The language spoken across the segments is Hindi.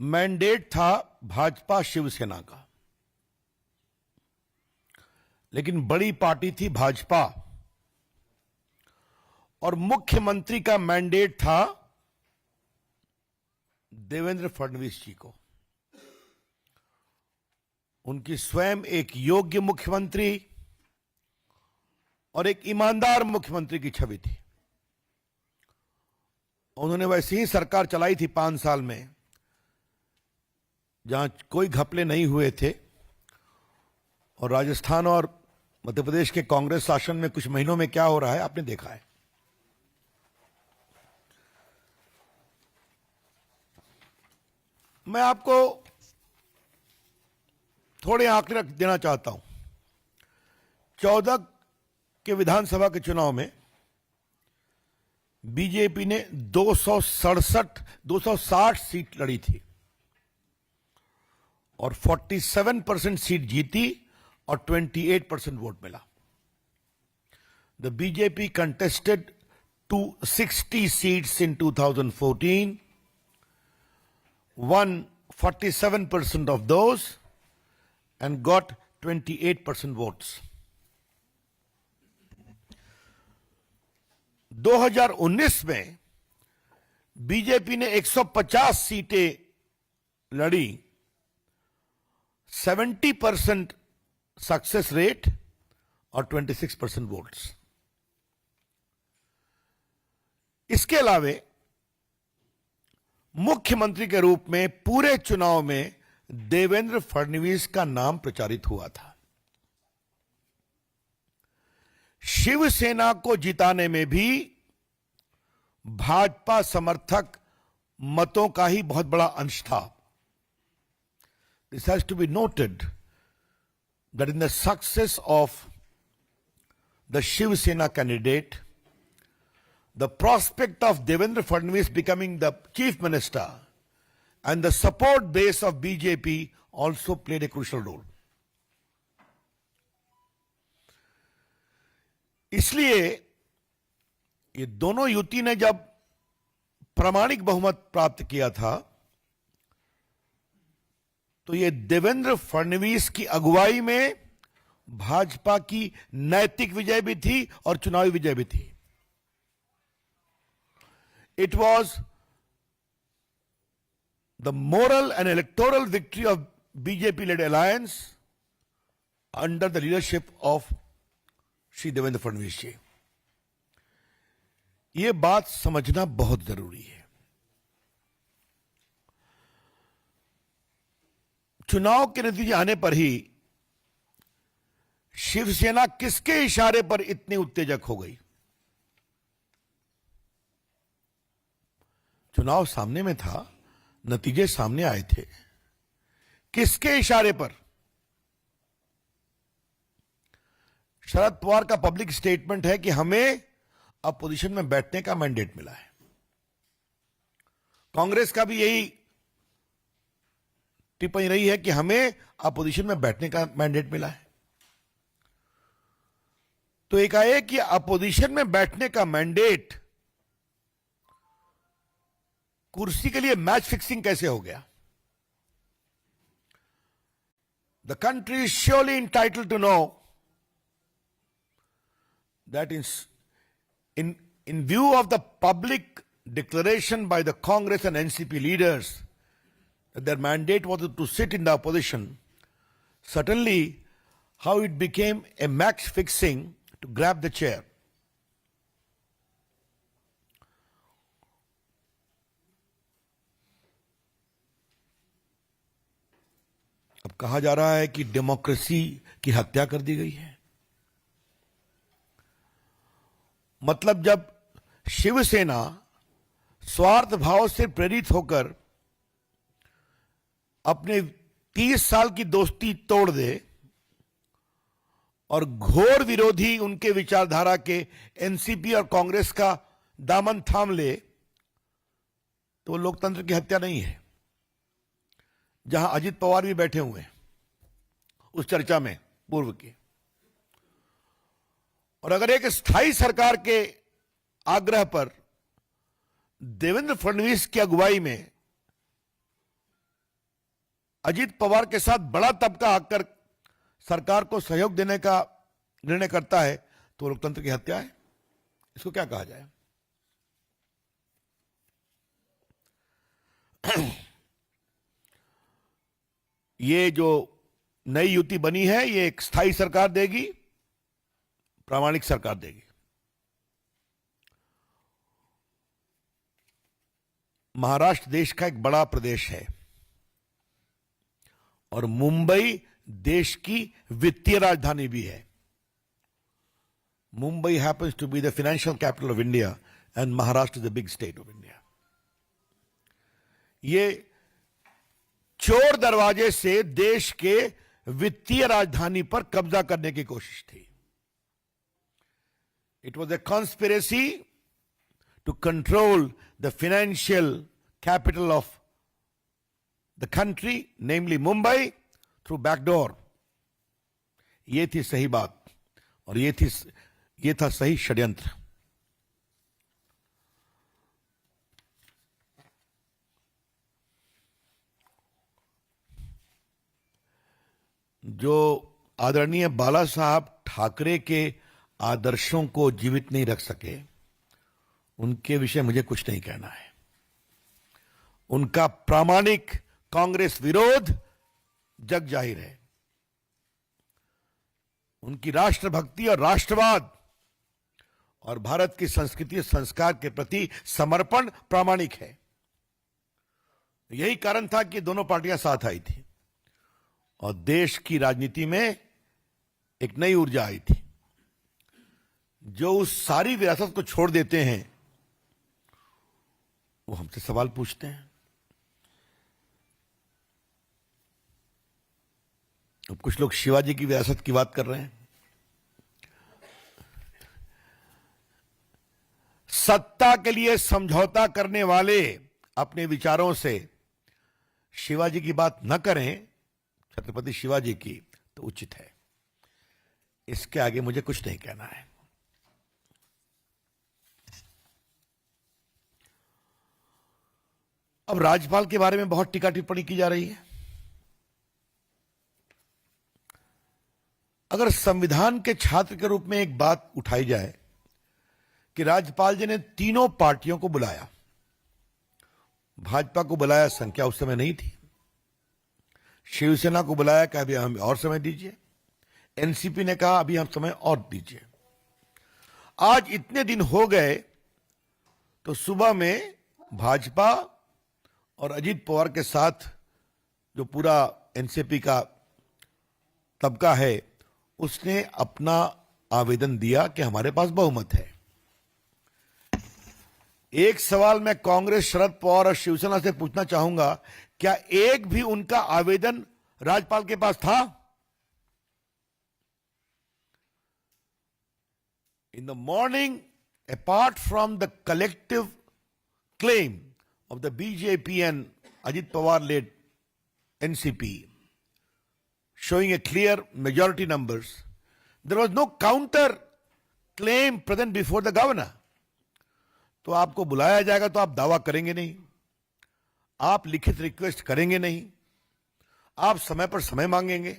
मैंडेट था भाजपा शिवसेना का, लेकिन बड़ी पार्टी थी भाजपा और मुख्यमंत्री का मैंडेट था देवेंद्र फडणवीस जी को। उनकी स्वयं एक योग्य मुख्यमंत्री और एक ईमानदार मुख्यमंत्री की छवि थी। उन्होंने वैसे ही सरकार चलाई थी 5 साल में, जहां कोई घपले नहीं हुए थे, और राजस्थान और मध्य प्रदेश के कांग्रेस शासन में कुछ महीनों में क्या हो रहा है आपने देखा है। मैं आपको थोड़े आंकड़े देना चाहता हूं। 14 के विधानसभा के चुनाव में बीजेपी ने 260 सीट लड़ी थी और 47% सीट जीती और 28% वोट मिला। The BJP contested 260 seats in 2014, won 47% of those and got 28% votes. 2019 में बीजेपी ने 150 सीटें लड़ी, 70% सक्सेस रेट और 26% वोट्स। इसके अलावे मुख्यमंत्री के रूप में पूरे चुनाव में देवेंद्र फडणवीस का नाम प्रचारित हुआ था। शिवसेना को जिताने में भी भाजपा समर्थक मतों का ही बहुत बड़ा अंश था। This has to be noted that in the success of the Shiv Sena candidate, the prospect of Devendra Fadnavis becoming the chief minister and the support base of BJP also played a crucial role. इसलिए ये दोनों युति ने जब प्रामाणिक बहुमत प्राप्त किया था, तो ये देवेंद्र फडणवीस की अगुवाई में भाजपा की नैतिक विजय भी थी और चुनावी विजय भी थी। It was the moral and electoral victory of BJP-led alliance under the leadership of Shri Devendra Fadnavis जी। ये बात समझना बहुत जरूरी है। चुनाव के नतीजे आने पर ही शिवसेना किसके इशारे पर इतनी उत्तेजक हो गई? चुनाव सामने में था, नतीजे सामने आए थे, किसके इशारे पर? शरद पवार का पब्लिक स्टेटमेंट है कि हमें अपोजिशन में बैठने का मैंडेट मिला है। कांग्रेस का भी यही टिप्पणी रही है कि हमें अपोजिशन में बैठने का मैंडेट मिला है। तो एकाएक कि अपोजिशन में बैठने का मैंडेट कुर्सी के लिए मैच फिक्सिंग कैसे हो गया? The country is surely entitled to know that in view of the public declaration by the Congress and NCP leaders that their mandate was to sit in the opposition, certainly how it became a match fixing to grab the chair. अब कहा जा रहा है कि डेमोक्रेसी की हत्या कर दी गई है। मतलब जब शिवसेना स्वार्थ भाव से प्रेरित होकर अपने 30 साल की दोस्ती तोड़ दे और घोर विरोधी उनके विचारधारा के एनसीपी और कांग्रेस का दामन थाम ले, तो लोकतंत्र की हत्या नहीं है। जहां अजित पवार भी बैठे हुए हैं उस चर्चा में पूर्व की, और अगर एक स्थायी सरकार के आग्रह पर देवेंद्र फडणवीस की अगुवाई में अजीत पवार के साथ बड़ा तबका आकर सरकार को सहयोग देने का निर्णय करता है तो लोकतंत्र की हत्या है। इसको क्या कहा जाए? ये जो नई युति बनी है ये एक स्थायी सरकार देगी, प्रामाणिक सरकार देगी। महाराष्ट्र देश का एक बड़ा प्रदेश है और मुंबई देश की वित्तीय राजधानी भी है। Mumbai happens to be the financial capital of India and Maharashtra is the big state of India. ये चोर दरवाजे से देश के वित्तीय राजधानी पर कब्जा करने की कोशिश थी। It was a conspiracy to control the financial capital of the country, namely Mumbai, through backdoor. ये थी सही बात और ये था सही षड्यंत्र। जो आदरणीय बाला साहब ठाकरे के आदर्शों को जीवित नहीं रख सके, उनके विषय मुझे कुछ नहीं कहना है। उनका प्रामाणिक कांग्रेस विरोध जग जाहिर है। उनकी राष्ट्रभक्ति और राष्ट्रवाद और भारत की संस्कृति और संस्कार के प्रति समर्पण प्रामाणिक है। यही कारण था कि दोनों पार्टियां साथ आई थी और देश की राजनीति में एक नई ऊर्जा आई थी। जो उस सारी विरासत को छोड़ देते हैं वो हमसे सवाल पूछते हैं। अब कुछ लोग शिवाजी की विरासत की बात कर रहे हैं। सत्ता के लिए समझौता करने वाले अपने विचारों से शिवाजी की बात न करें, छत्रपति शिवाजी की, तो उचित है। इसके आगे मुझे कुछ नहीं कहना है। अब राज्यपाल के बारे में बहुत टीका टिप्पणी की जा रही है। अगर संविधान के छात्र के रूप में एक बात उठाई जाए कि राज्यपाल जी ने तीनों पार्टियों को बुलाया, भाजपा को बुलाया, संख्या उस समय नहीं थी, शिवसेना को बुलाया कि अभी हमें और समय दीजिए, एनसीपी ने कहा अभी हम समय और दीजिए। आज इतने दिन हो गए तो सुबह में भाजपा और अजीत पवार के साथ जो पूरा एनसीपी का तबका है उसने अपना आवेदन दिया कि हमारे पास बहुमत है। एक सवाल मैं कांग्रेस, शरद पवार और शिवसेना से पूछना चाहूंगा, क्या एक भी उनका आवेदन राज्यपाल के पास था? In the morning, apart from the collective claim of the BJP and Ajit Pawar-led NCP, showing a clear majority numbers, there was no counter claim present before the governor. तो आपको बुलाया जाएगा तो आप दावा करेंगे नहीं, आप लिखित रिक्वेस्ट करेंगे नहीं, आप समय पर समय मांगेंगे,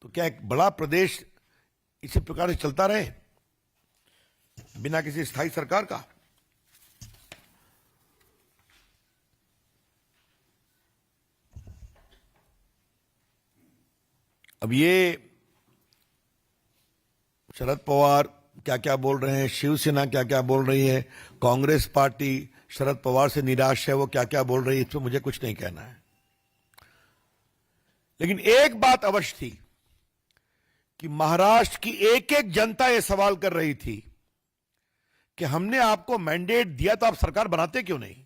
तो क्या एक बड़ा प्रदेश इसी प्रकार से चलता रहे बिना किसी स्थायी सरकार का? अब ये शरद पवार क्या क्या बोल रहे हैं, शिवसेना क्या क्या बोल रही है, कांग्रेस पार्टी शरद पवार से निराश है, वो क्या क्या बोल रही है, इस पर मुझे कुछ नहीं कहना है। लेकिन एक बात अवश्य थी कि महाराष्ट्र की एक एक जनता यह सवाल कर रही थी कि हमने आपको मैंडेट दिया तो आप सरकार बनाते क्यों नहीं?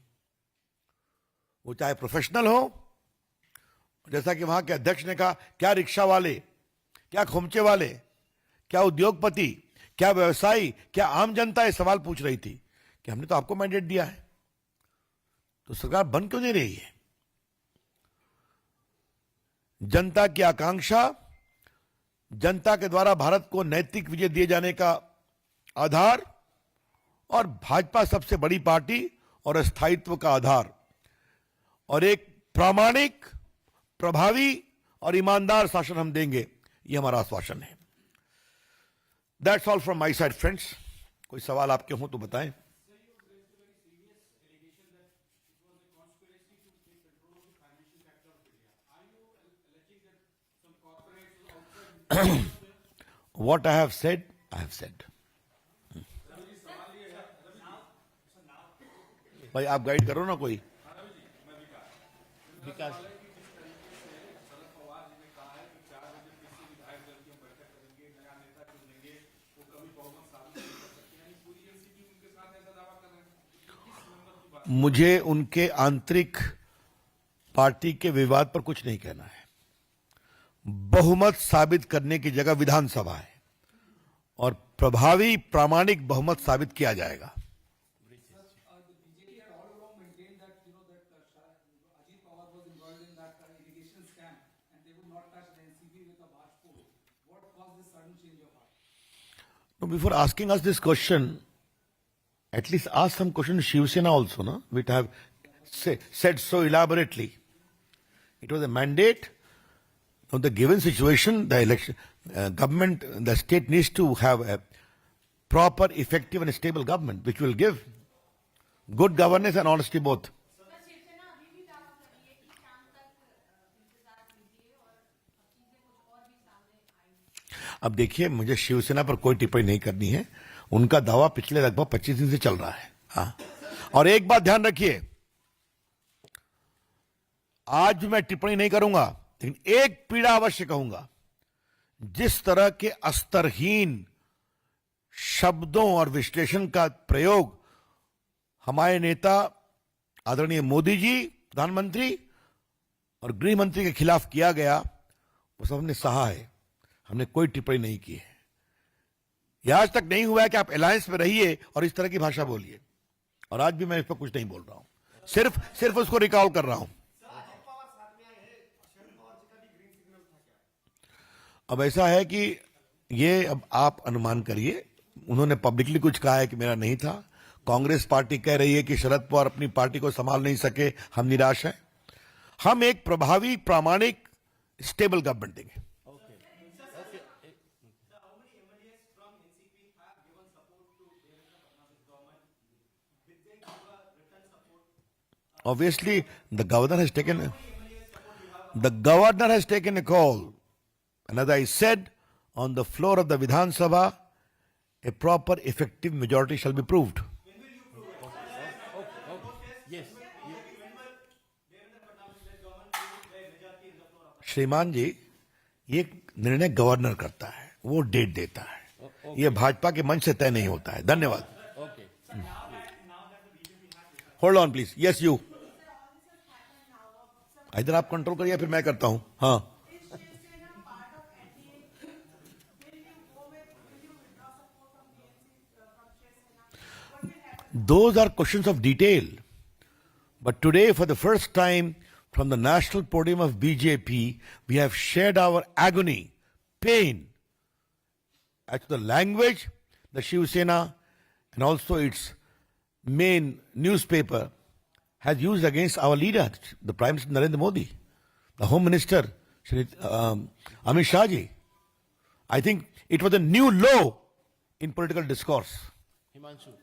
वो चाहे प्रोफेशनल हो, जैसा कि वहां के अध्यक्ष ने कहा, क्या रिक्शा वाले, क्या खोमचे वाले, क्या उद्योगपति, क्या व्यवसायी, क्या आम जनता ये सवाल पूछ रही थी कि हमने तो आपको मैंडेट दिया है तो सरकार बन क्यों नहीं रही है? जनता की आकांक्षा, जनता के द्वारा भारत को नैतिक विजय दिए जाने का आधार और भाजपा सबसे बड़ी पार्टी और स्थायित्व का आधार और एक प्रामाणिक प्रभावी और ईमानदार शासन हम देंगे, ये हमारा आश्वासन है। That's all from my side friends. कोई सवाल आपके हों तो बताएं। What I have said, I have said. भाई आप गाइड करो ना कोई। विकास मुझे उनके आंतरिक पार्टी के विवाद पर कुछ नहीं कहना है। बहुमत साबित करने की जगह विधानसभा है और प्रभावी प्रामाणिक बहुमत साबित किया जाएगा। No, before asking us this question, at least ask some question to Shiv Sena also, no? Which I have said so elaborately. It was a mandate. Of the given situation, the election, government, the state needs to have a proper, effective and stable government, which will give good governance and honesty both. अब देखिए, मुझे शिवसेना पर कोई टिप्पणी नहीं करनी है। उनका दावा पिछले लगभग 25 दिन से चल रहा है। हाँ, और एक बात ध्यान रखिए, आज मैं टिप्पणी नहीं करूंगा, लेकिन एक पीड़ा अवश्य कहूंगा। जिस तरह के अस्तरहीन शब्दों और विश्लेषण का प्रयोग हमारे नेता आदरणीय मोदी जी, प्रधानमंत्री और गृह मंत्री के खिलाफ किया गया, वो सब हमने सहा है। हमने कोई टिप्पणी नहीं की है। यह आज तक नहीं हुआ है कि आप अलायंस में रहिए और इस तरह की भाषा बोलिए। और आज भी मैं इस पर कुछ नहीं बोल रहा हूं, सिर्फ उसको रिकॉल कर रहा हूं। अब ऐसा है कि ये अब आप अनुमान करिए, उन्होंने पब्लिकली कुछ कहा है कि मेरा नहीं था। कांग्रेस पार्टी कह रही है कि शरद पवार अपनी पार्टी को संभाल नहीं सके, हम निराश हैं। हम एक प्रभावी, प्रामाणिक, स्टेबल गवर्नमेंट देंगे। Obviously, the governor has taken a call. And as I said, on the floor of the Vidhan Sabha, a proper, effective majority shall be proved. Yes. श्रीमान जी, ये निर्णय गवर्नर करता है, वो डेट देता है। ये भाजपा के मंच से तय नहीं होता है। धन्यवाद। Hold on please. Yes you. इधर आप कंट्रोल करिए, फिर मैं करता हूं। हाँ, those are questions of detail. But today, for the first time, from the national podium of BJP, we have shared our agony, pain, as to the language the Shiv Sena and also its main newspaper has used against our leader, the Prime Minister Narendra Modi, the Home Minister, Shri Amit Shah ji. I think it was a new low in political discourse. Himanshu.